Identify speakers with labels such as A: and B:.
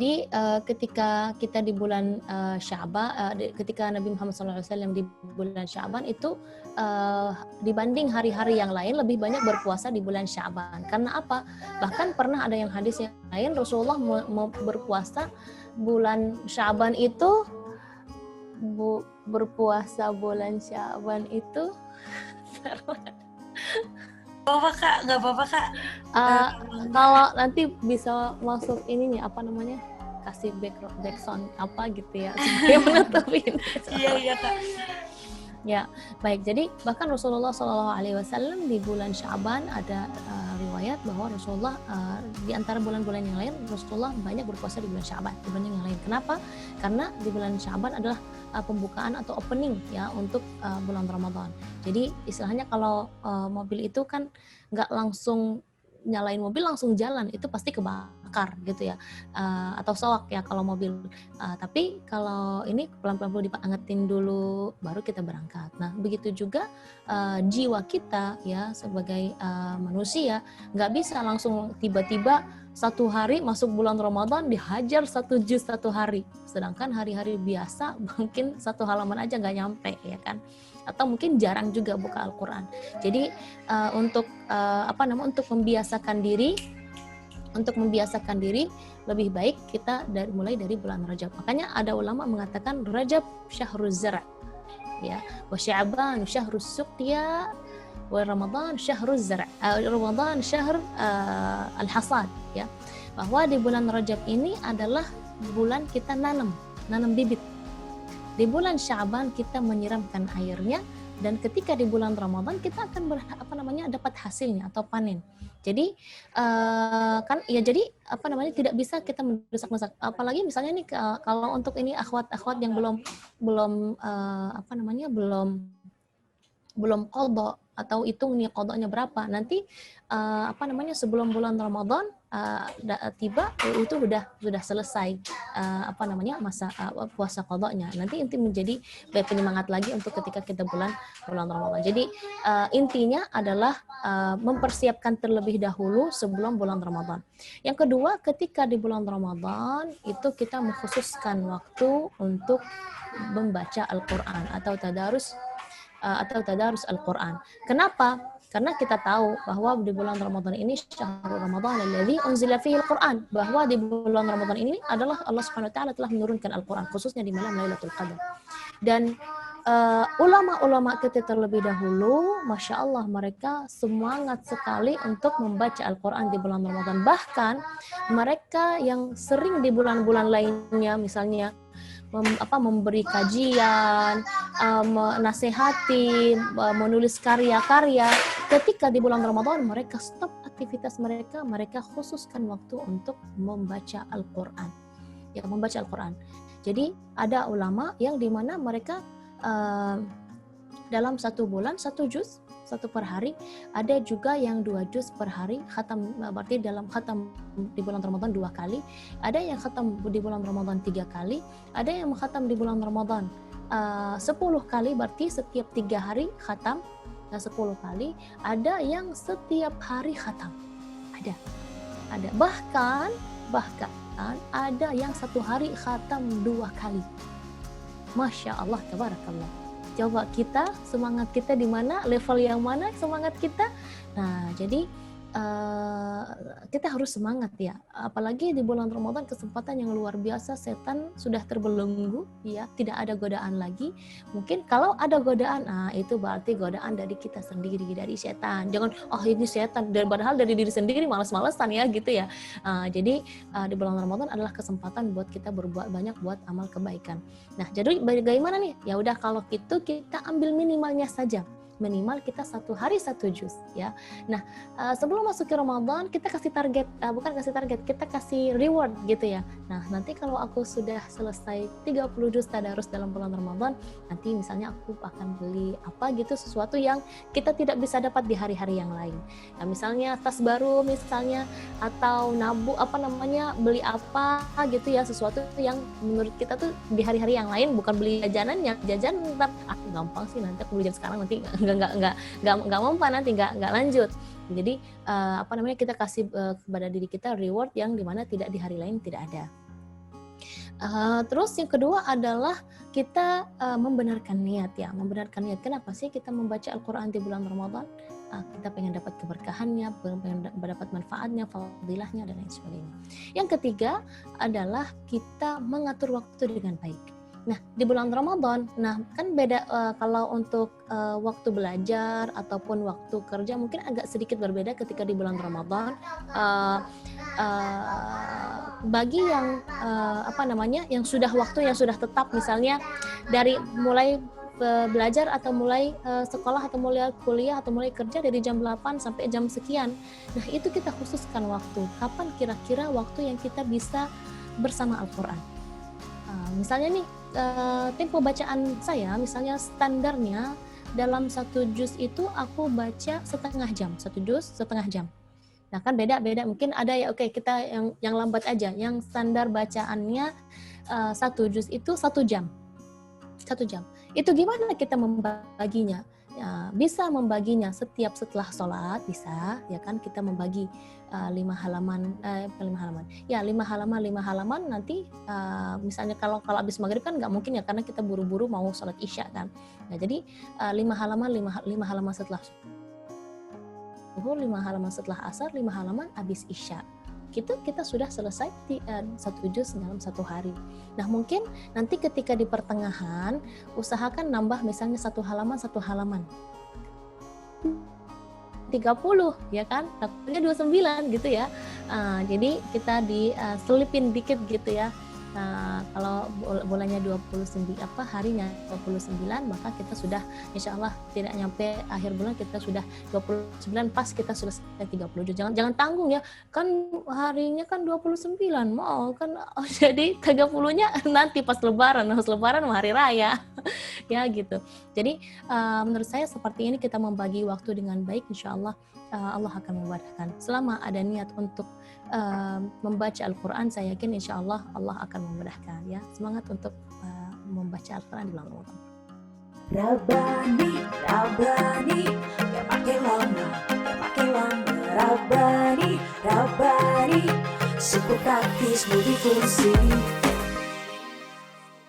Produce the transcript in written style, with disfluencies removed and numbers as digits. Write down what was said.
A: Jadi ketika kita di bulan Sya'ban, ketika Nabi Muhammad SAW di bulan Sya'ban itu dibanding hari-hari yang lain lebih banyak berpuasa di bulan Sya'ban. Karena apa? Bahkan pernah ada yang hadis yang lain Rasulullah mau berpuasa bulan Sya'ban itu berpuasa bulan Sya'ban itu
B: nggak apa-apa kak.
A: Kalau nanti bisa masuk ini nih, apa namanya, kasih back sound apa gitu ya supaya menutupin.
B: Iya kak.
A: Ya, baik. Jadi bahkan Rasulullah SAW di bulan Sya'ban ada riwayat bahwa Rasulullah di antara bulan-bulan yang lain Rasulullah banyak berpuasa di bulan Sya'ban dibanding yang lain. Kenapa? Karena di bulan Sya'ban adalah pembukaan atau opening ya untuk bulan Ramadan. Jadi istilahnya kalau mobil itu kan nggak langsung nyalain mobil langsung jalan, itu pasti kebakar gitu ya, atau soak ya kalau mobil. Tapi kalau ini pelan-pelan perlu diangetin dulu baru kita berangkat. Nah begitu juga jiwa kita ya sebagai manusia nggak bisa langsung tiba-tiba satu hari masuk bulan Ramadan dihajar 1 juz 1 hari, sedangkan hari-hari biasa mungkin 1 halaman aja nggak nyampe ya kan, atau mungkin jarang juga buka Al-Quran. Jadi untuk membiasakan diri lebih baik kita mulai dari bulan Rajab. Makanya ada ulama mengatakan Rajab syahruz zar' ya, wa Sya'ban syahrus suqya, wa Ramadan syahruz zar', Ramadan syahr al-hasad ya. Bahwa di bulan Rajab ini adalah bulan kita nanam bibit. Di bulan Sya'ban kita menyiramkan airnya, dan ketika di bulan Ramadan kita akan dapat hasilnya atau panen. Jadi tidak bisa kita mendesak-desak. Apalagi misalnya nih kalau untuk ini akhwat-akhwat yang belum qadha atau hitung nih qadhanya berapa. Nanti sebelum bulan Ramadan tiba itu sudah selesai masa puasa qadhanya. Nanti menjadi penyemangat lagi untuk ketika kita bulan Ramadan. Jadi intinya adalah mempersiapkan terlebih dahulu sebelum bulan Ramadan. Yang kedua, ketika di bulan Ramadan itu kita mengkhususkan waktu untuk membaca Al-Quran atau tadarus Al-Quran. Kenapa? Karena kita tahu bahwa di bulan Ramadan ini syahrul Ramadan alladzi unzila fihi Al-Quran, bahwa di bulan Ramadan ini adalah Allah Subhanahu wa taala telah menurunkan Al-Quran khususnya di malam Lailatul Qadar. Dan ulama-ulama kita terlebih dahulu, Masya Allah, mereka semangat sekali untuk membaca Al-Quran di bulan Ramadan. Bahkan mereka yang sering di bulan-bulan lainnya misalnya memberi kajian, menasehati, menulis karya-karya, ketika di bulan Ramadan mereka stop aktivitas mereka khususkan waktu untuk membaca Al-Quran. Ya, membaca Al-Quran. Jadi ada ulama yang dimana mereka dalam 1 bulan 1 juz, 1 per hari, ada juga yang 2 juz per hari, khatam, berarti dalam khatam di bulan Ramadan 2 kali, ada yang khatam di bulan Ramadan 3 kali, ada yang khatam di bulan Ramadan 10 kali, berarti setiap 3 hari khatam 10 kali, ada yang setiap hari khatam, ada bahkan ada yang 1 hari khatam 2 kali. Masya Allah, tabarakallah. Coba kita, semangat kita di mana, level yang mana semangat kita. Nah, jadi kita harus semangat ya. Apalagi di bulan Ramadan kesempatan yang luar biasa, setan sudah terbelenggu ya, tidak ada godaan lagi. Mungkin kalau ada godaan, itu berarti godaan dari kita sendiri, dari setan. Jangan ini setan, dan padahal dari diri sendiri malas-malesan ya gitu ya. Jadi di bulan Ramadan adalah kesempatan buat kita berbuat banyak buat amal kebaikan. Nah, jadi bagaimana nih? Ya udah, kalau gitu kita ambil minimalnya saja. Minimal kita 1 hari 1 juz ya. Nah, sebelum masuk ke Ramadan kita kasih target, kita kasih reward gitu ya. Nah, nanti kalau aku sudah selesai 30 juz tadarus dalam bulan Ramadan, nanti misalnya aku akan beli apa gitu, sesuatu yang kita tidak bisa dapat di hari-hari yang lain. Nah, misalnya tas baru misalnya, atau beli apa gitu ya, sesuatu yang menurut kita tuh di hari-hari yang lain, bukan beli jajanan ntar gampang sih, nanti aku beli sekarang nanti nggak mempan, nanti nggak lanjut. Jadi kita kasih kepada diri kita reward yang dimana tidak di hari lain tidak ada. Terus yang kedua adalah kita membenarkan niat ya, membenarkan niat. Kenapa sih kita membaca Al-Quran di bulan Ramadan? Kita pengen dapat keberkahannya, pengen dapat manfaatnya, fadilahnya dan lain sebagainya. Yang ketiga adalah kita mengatur waktu dengan baik. Nah, di bulan Ramadan, kan beda kalau untuk waktu belajar ataupun waktu kerja mungkin agak sedikit berbeda ketika di bulan Ramadan. Bagi yang yang sudah waktu yang sudah tetap, misalnya dari mulai belajar atau mulai sekolah atau mulai kuliah atau mulai kerja dari jam 8 sampai jam sekian. Nah, itu kita khususkan waktu. Kapan kira-kira waktu yang kita bisa bersama Al-Quran? Misalnya nih, tempo bacaan saya, misalnya standarnya dalam satu juz itu aku baca setengah jam, satu juz setengah jam. Nah kan beda-beda, mungkin ada ya kita yang lambat aja, yang standar bacaannya satu juz itu 1 jam. 1 jam. Itu gimana kita membaginya? Ya, bisa membaginya setiap setelah sholat, bisa ya kan, kita membagi 5 halaman, 5 halaman nanti misalnya kalau habis maghrib kan nggak mungkin ya, karena kita buru-buru mau sholat isya kan. Nah, jadi 5 halaman setelah zuhur, 5 halaman setelah asar, 5 halaman habis isya. Kita sudah selesai satu juz dalam satu hari. Nah, mungkin nanti ketika di pertengahan usahakan nambah misalnya 1 halaman 30 ya kan, takutnya 29 gitu ya. Jadi kita diselipin dikit gitu ya. Kalau bulannya 29 harinya 29, maka kita sudah insya Allah tidak nyampe akhir bulan kita sudah 29, pas kita sudah 30. Jangan tanggung ya, kan harinya kan 29 mau kan, jadi 30-nya nanti pas lebaran hari raya ya gitu. Jadi menurut saya seperti ini, kita membagi waktu dengan baik, insya Allah Allah akan memudahkan. Selama ada niat untuk membaca Al-Quran, saya yakin insya Allah Allah akan memudahkan ya. Semangat untuk membaca Al-Quran di bulan Ramadan.
C: Rabbani, Rabbani, gak pakai lama, Rabbani, Rabbani, super praktis multifungsi.